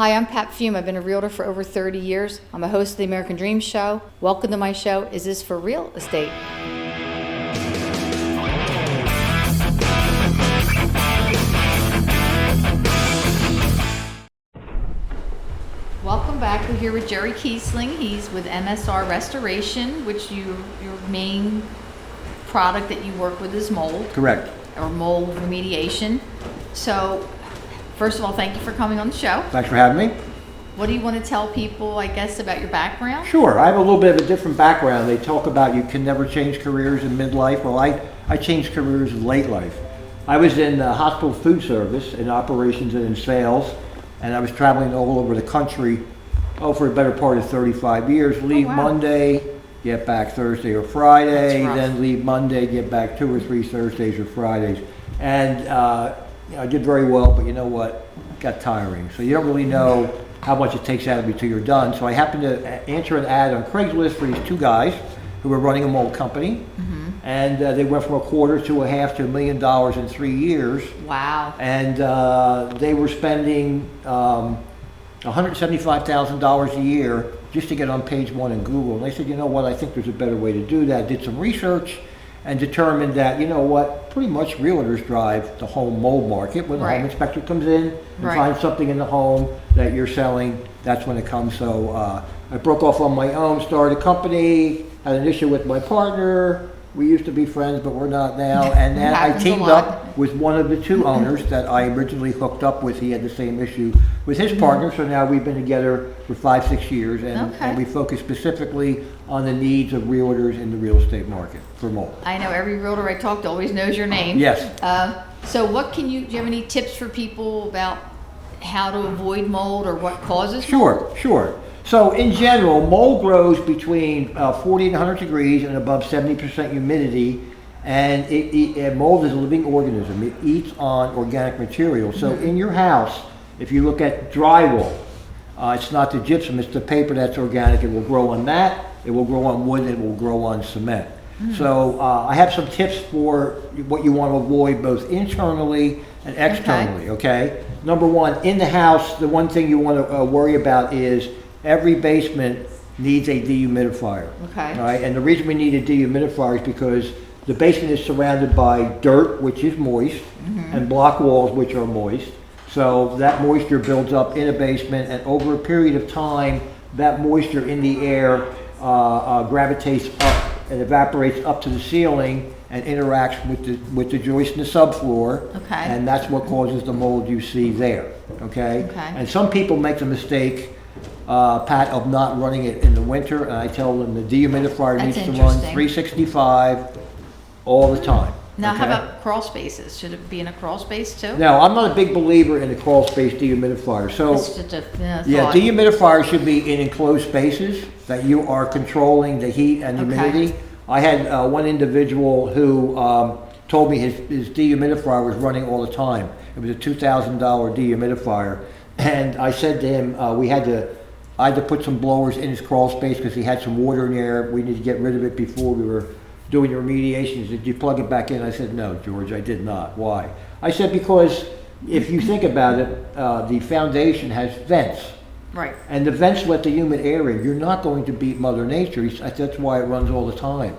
Hi, I'm Pat Fiume. I've been a realtor for over 30 years. I'm a host of the American Dream Show. Welcome to my show, Is This for Real Estate? Welcome back. We're here with Jerry Kiessling. He's with MSR Restoration, which your main product that you work with is mold. Correct. Or mold remediation. So, first of all, thank you for coming on the show. Thanks for having me. What do you want to tell people, I guess, about your background? Sure. I have a little bit of a different background. They talk about you can never change careers in midlife. Well, I changed careers in late life. I was in hospital food service, in operations and in sales, and I was traveling all over the country for a better part of 35 years. Leave Monday, get back Thursday or Friday, then leave Monday, get back 2 or 3 Thursdays or Fridays. And I did very well, but you know what? It got tiring. So you don't really know how much it takes out of you till you're done. So I happened to answer an ad on Craigslist for these two guys who were running a mold company. And they went from $250,000 to $500,000 million in 3 years. Wow. And they were spending $175,000 a year just to get on page 1 in Google. And they said, you know what, I think there's a better way to do that. Did some research and determined that, you know what, pretty much realtors drive the home mold market. When the home inspector comes in and finds something in the home that you're selling, that's when it comes. So I broke off on my own, started a company, had an issue with my partner. We used to be friends, but we're not now. And then I teamed up with one of the two owners that I originally hooked up with. He had the same issue with his partner, so now we've been together for 5-6 years, and we focus specifically on the needs of realtors in the real estate market for mold. I know every realtor I talk to always knows your name. Yes. So what do you have any tips for people about how to avoid mold or what causes mold? Sure. So in general, mold grows between 40 and 100 degrees and above 70% humidity, and mold is a living organism. It eats on organic material. So in your house, if you look at drywall, it's not the gypsum, it's the paper that's organic. It will grow on that, it will grow on wood, it will grow on cement. So I have some tips for what you want to avoid both internally and externally, okay? Number one, in the house, the one thing you want to worry about is every basement needs a dehumidifier. Okay. All right, and the reason we need a dehumidifier is because the basement is surrounded by dirt, which is moist, and block walls, which are moist. So that moisture builds up in a basement, and over a period of time, that moisture in the air gravitates up and evaporates up to the ceiling and interacts with the joist in the subfloor. Okay. And that's what causes the mold you see there. Okay. And some people make the mistake, Pat, of not running it in the winter, and I tell them the dehumidifier needs to run 365 all the time. Now, how about crawl spaces? Should it be in a crawl space too? No, I'm not a big believer in a crawl space dehumidifier. So, That's just a yeah, dehumidifiers should be in enclosed spaces that you are controlling the heat and humidity. I had one individual who told me his dehumidifier was running all the time. It was a $2,000 dehumidifier, and I said to him, I had to put some blowers in his crawl space because he had some water in there. We need to get rid of it before we were doing the remediations. Did you plug it back in? I said, no, George, I did not. Why? I said, because if you think about it, the foundation has vents. Right. And the vents let the humid air in. You're not going to beat Mother Nature. That's why it runs all the time.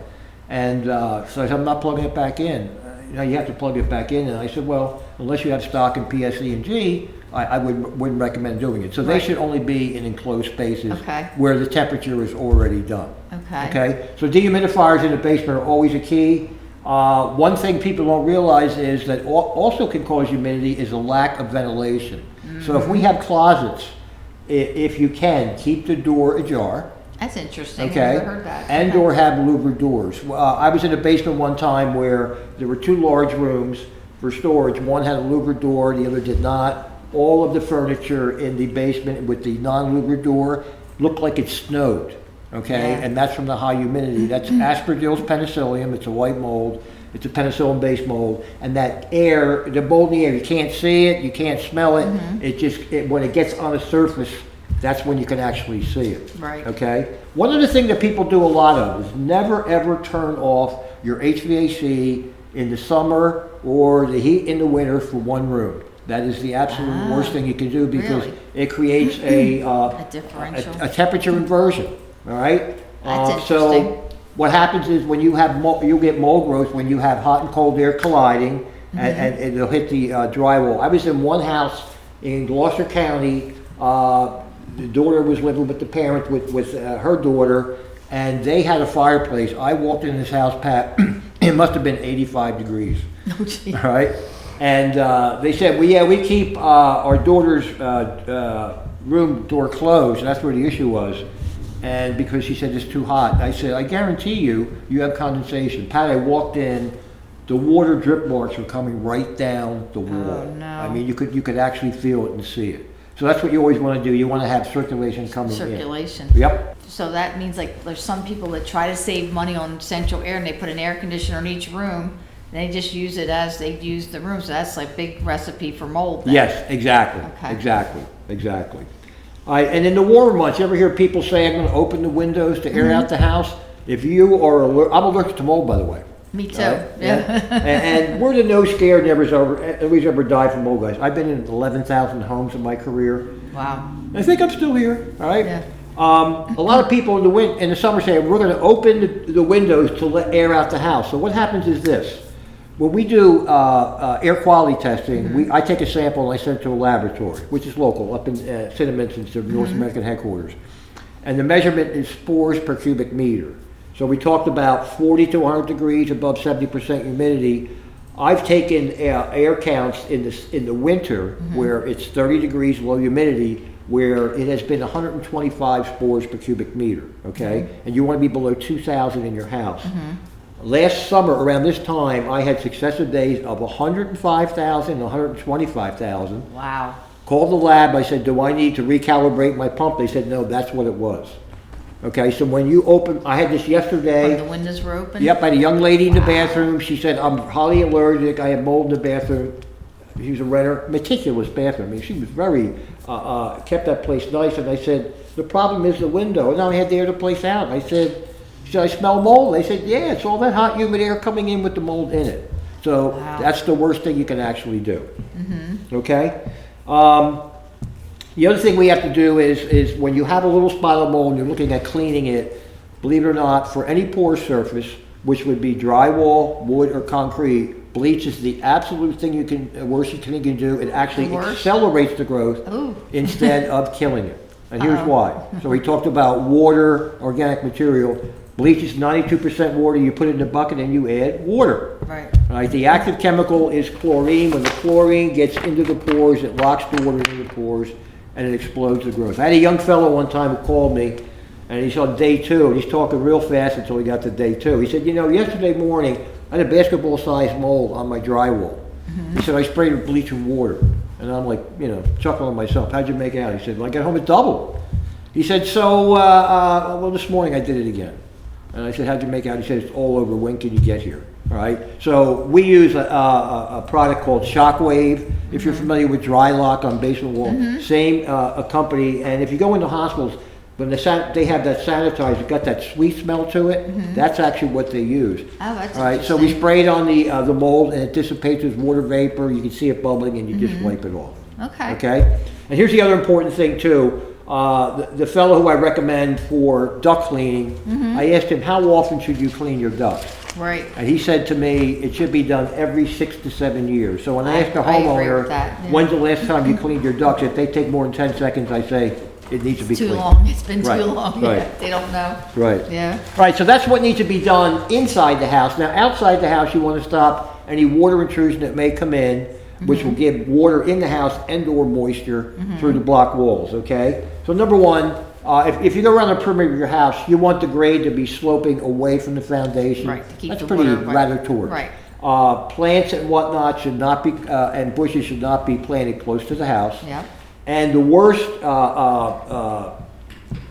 And so I said, I'm not plugging it back in. You have to plug it back in. And I said, well, unless you have stock in PSE&G, I wouldn't recommend doing it. So they should only be in enclosed spaces where the temperature is already done. Okay. So dehumidifiers in the basement are always a key. One thing people don't realize is that also can cause humidity is a lack of ventilation. So if we have closets, if you can, keep the door ajar. That's interesting. Okay. I've never heard that. And or have louvered doors. I was in a basement one time where there were 2 large rooms for storage. One had a louvered door, the other did not. All of the furniture in the basement with the non-louvered door looked like it snowed. Okay, and that's from the high humidity. That's Aspergillus penicillium. It's a white mold. It's a penicillin-based mold, and that air, the mold in the air, you can't see it, you can't smell it. When it gets on the surface, that's when you can actually see it. Right. Okay. One of the things that people do a lot of is never ever turn off your HVAC in the summer or the heat in the winter for one room. That is the absolute worst thing you can do because it creates a differential. a temperature inversion. All right. That's so interesting. what happens is when you have you get mold growth when you have hot and cold air colliding, and it'll hit the drywall. I was in one house in Gloucester County. The daughter was living with the parent with her daughter, and they had a fireplace. I walked in this house, Pat. It must have been 85 degrees. Oh, gee. All right. And they said, well, yeah, we keep our daughter's room door closed. And that's where the issue was. And because she said it's too hot. I said, I guarantee you have condensation. Pat, I walked in, the water drip marks were coming right down the wall. Oh, no. I mean, you could actually feel it and see it. So that's what you always want to do. You want to have circulation coming in. Circulation. Yep. So that means like there's some people that try to save money on central air and they put an air conditioner in each room and they just use it as they use the room. So that's like big recipe for mold then. Yes, exactly. Okay. Exactly. All right, and in the warmer months, you ever hear people say, I'm going to open the windows to air out the house? If you are I'm allergic to mold, by the way. Me too. Right? Yeah. and we're the no scared, nobody's ever died from mold, guys. I've been in 11,000 homes in my career. Wow. I think I'm still here, all right? Yeah. A lot of people in the summer say, we're going to open the windows to let air out the house. So what happens is this. When we do air quality testing, I take a sample and I send it to a laboratory, which is local, up in St. Vincent's, the North American headquarters. And the measurement is spores per cubic meter. So we talked about 40 to 100 degrees above 70% humidity. I've taken air counts in the winter where it's 30 degrees low humidity, where it has been 125 spores per cubic meter, okay? And you want to be below 2,000 in your house. Last summer, around this time, I had successive days of 105,000 and 125,000. Wow. Called the lab, I said, do I need to recalibrate my pump? They said, no, that's what it was. Okay, so when you open, I had this yesterday. When the windows were open? Yep, I had a young lady in the bathroom. She said, I'm highly allergic. I have mold in the bathroom. She was a renter, meticulous bathroom. I mean, she was very, kept that place nice. And I said, the problem is the window. And I had to air the place out. I said, should I smell mold? They said, yeah, it's all that hot, humid air coming in with the mold in it. So that's the worst thing you can actually do. Okay? The other thing we have to do is when you have a little spot of mold and you're looking at cleaning it, believe it or not, for any porous surface, which would be drywall, wood, or concrete, bleach is the absolute thing worst thing you can do. It actually accelerates the growth instead of killing it. And here's why. So we talked about water, organic material. Bleach is 92% water. You put it in a bucket and you add water. Right. Right. The active chemical is chlorine. When the chlorine gets into the pores, it locks the water into the pores and it explodes the growth. I had a young fellow one time who called me and he's on day 2 and he's talking real fast until he got to day 2. He said, you know, yesterday morning I had a basketball-sized mold on my drywall. He said, I sprayed it with bleach and water. And I'm like, you know, chuckling to myself. How'd you make it out? He said, when I got home it doubled. He said, so, well, this morning I did it again. And I said, how'd you make it out? He said, it's all over. When can you get here? All right. So we use a product called Shockwave. If you're familiar with Dry Lock on basement wall, same a company. And if you go into hospitals, when they have that sanitizer, got that sweet smell to it. That's actually what they use. Oh, that's all right. So we spray it on the mold, and it dissipates as water vapor. You can see it bubbling, and you just wipe it off. Okay. Okay. And here's the other important thing too. The fellow who I recommend for duct cleaning, I asked him, how often should you clean your ducts? Right. And he said to me, it should be done every 6 to 7 years. So when I ask a homeowner, when's the last time you cleaned your ducts, if they take more than 10 seconds, I say, it needs to be cleaned. Too long. It's been too long. Right. Yeah, they don't know. Right. Yeah. Right, so that's what needs to be done inside the house. Now, outside the house, you want to stop any water intrusion that may come in, which will give water in the house and or moisture through the block walls, okay? So number one, if you go around the perimeter of your house, you want the grade to be sloping away from the foundation. Right, to keep that's the pretty water, rather towards. Right. Plants and whatnot should not be, and bushes should not be planted close to the house. Yep. And the worst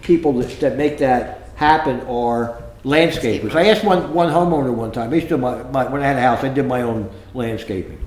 people that make that happen are landscapers. I asked one homeowner one time, I used to do when I had a house, I did my own landscaping.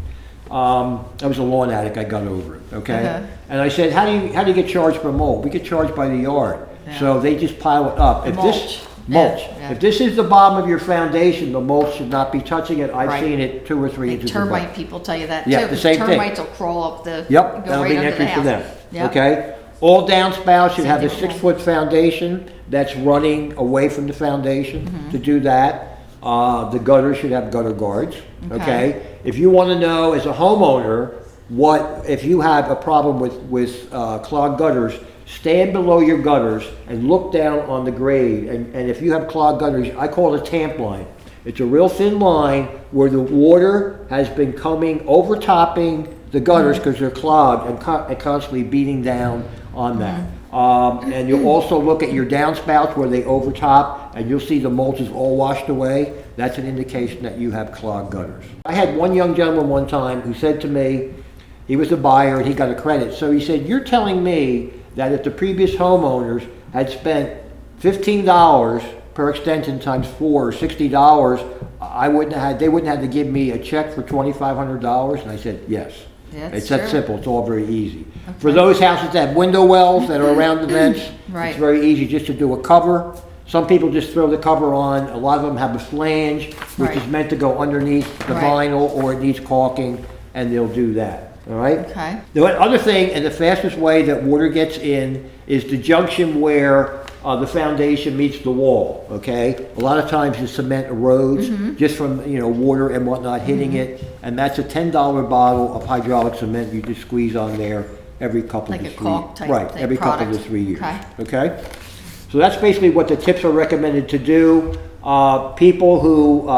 I was a lawn addict, I got over it, okay? And I said, how do you get charged per mold? We get charged by the yard. Yeah. So they just pile it up. If Mulch. Mulch. Yeah. If this is the bottom of your foundation, the mulch should not be touching it. I've Right. seen it 2 or 3 Like inches termite above. people tell you that Yeah, too. the same thing. Termites will crawl up the, Yep, go that'll right be an under the entrance for house. them, Yep. okay? All downspouts should have a Same thing. 6-foot foundation that's running away from the foundation to do that. The gutters should have gutter guards, okay? If you want to know as a homeowner, if you have a problem with clogged gutters, stand below your gutters and look down on the grade. And if you have clogged gutters, I call it a tamp line. It's a real thin line where the water has been coming, overtopping the gutters because they're clogged and constantly beating down on that. And you'll also look at your downspouts where they overtop and you'll see the mulch is all washed away. That's an indication that you have clogged gutters. I had one young gentleman one time who said to me, he was a buyer and he got a credit. So he said, you're telling me that if the previous homeowners had spent $15 per extension times 4, or $60, they wouldn't have to give me a check for $2,500? And I said, yes. Yeah, It's that's that true. simple. It's all very easy. For those houses that have window wells that are around the vents, Right. it's very easy just to do a cover. Some people just throw the cover on. A lot of them have a flange, which Right. is meant to go underneath the Right. vinyl, or it needs caulking, and they'll do that. All right? Okay. The other thing, and the fastest way that water gets in, is the junction where the foundation meets the wall, okay? A lot of times the cement erodes just from, water and whatnot hitting it, and that's a $10 bottle of hydraulic cement you just squeeze on there every couple Like to a 3 caulk type Right, thing, every couple to product. 3 years, Okay. okay? So that's basically what the tips are recommended to do. People who,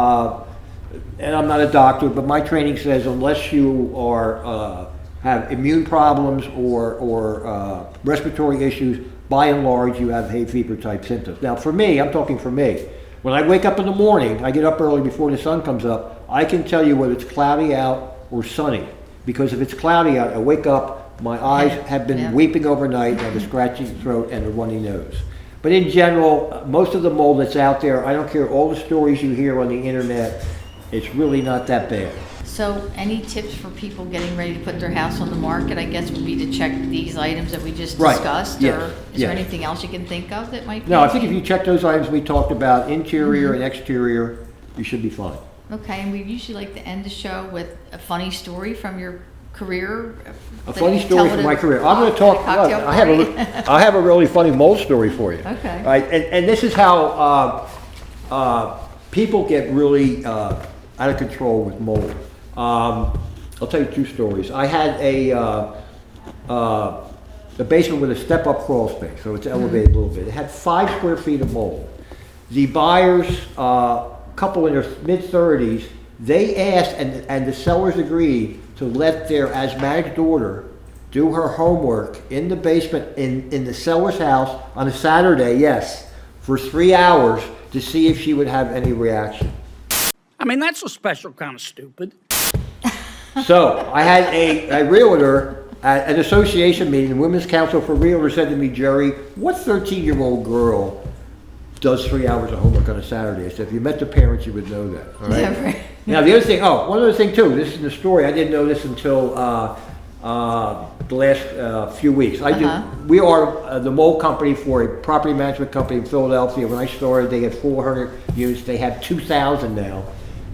and I'm not a doctor, but my training says unless you are have immune problems or respiratory issues, by and large, you have hay fever type symptoms. Now, for me, I'm talking for me. When I wake up in the morning, I get up early before the sun comes up. I can tell you whether it's cloudy out or sunny, because if it's cloudy out, I wake up, my eyes have been Yeah. weeping overnight, I have a scratchy throat and a runny nose. But in general, most of the mold that's out there, I don't care all the stories you hear on the internet, it's really not that bad. So any tips for people getting ready to put their house on the market, I guess, would be to check these items that we just Right. discussed? Yes. Or is there Yes. anything else you can think of that might be? No, I think if you check those items we talked about, interior and exterior, you should be fine. Okay, and we usually like to end the show with a funny story from your career. A that funny you story tell from at my a career. I'm going to talk, cocktail look, party. I have a really funny mold story for you. Okay. Right, and this is how people get really out of control with mold. I'll tell you 2 stories. I had a basement with a step-up crawl space, so it's elevated a little bit. It had 5 square feet of mold. The buyers, couple in their mid-30s, they asked, and the sellers agreed, to let their asthmatic daughter do her homework in the basement in the seller's house on a Saturday, yes, for 3 hours to see if she would have any reaction. I mean, that's a special kind of stupid. So I had a realtor at an association meeting, the Women's Council for Realtors said to me, Jerry, what 13-year-old girl does 3 hours of homework on a Saturday? I said, if you met the parents, you would know that, all right? Yeah, right. Now, the other thing, one other thing too, this is the story, I didn't know this until the last few weeks. We are the mold company for a property management company in Philadelphia. When I started, they had 400 units, they have 2,000 now.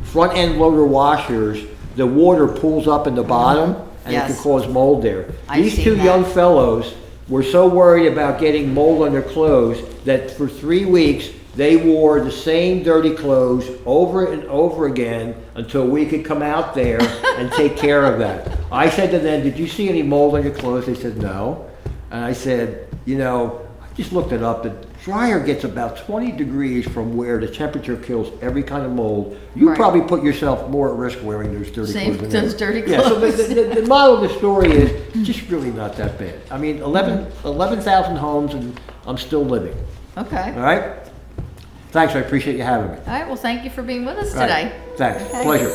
Front end loader washers, the water pools up in the bottom, and it Yes. can cause mold there. I've These seen 2 that. young fellows were so worried about getting mold on their clothes that for 3 weeks, they wore the same dirty clothes over and over again until we could come out there and take care of that. I said to them, did you see any mold on your clothes? They said, no. And I said, I just looked it up. The dryer gets about 20 degrees from where the temperature kills every kind of mold. You Right. probably put yourself more at risk wearing those dirty Same, clothes. than those them. dirty Yeah, so clothes. the model of the story is just really not that bad. I mean, 11,000 homes and I'm still living. Okay. All right? Thanks, I appreciate you having me. All right, well, thank you for being with us All right, today. thanks, Okay. pleasure.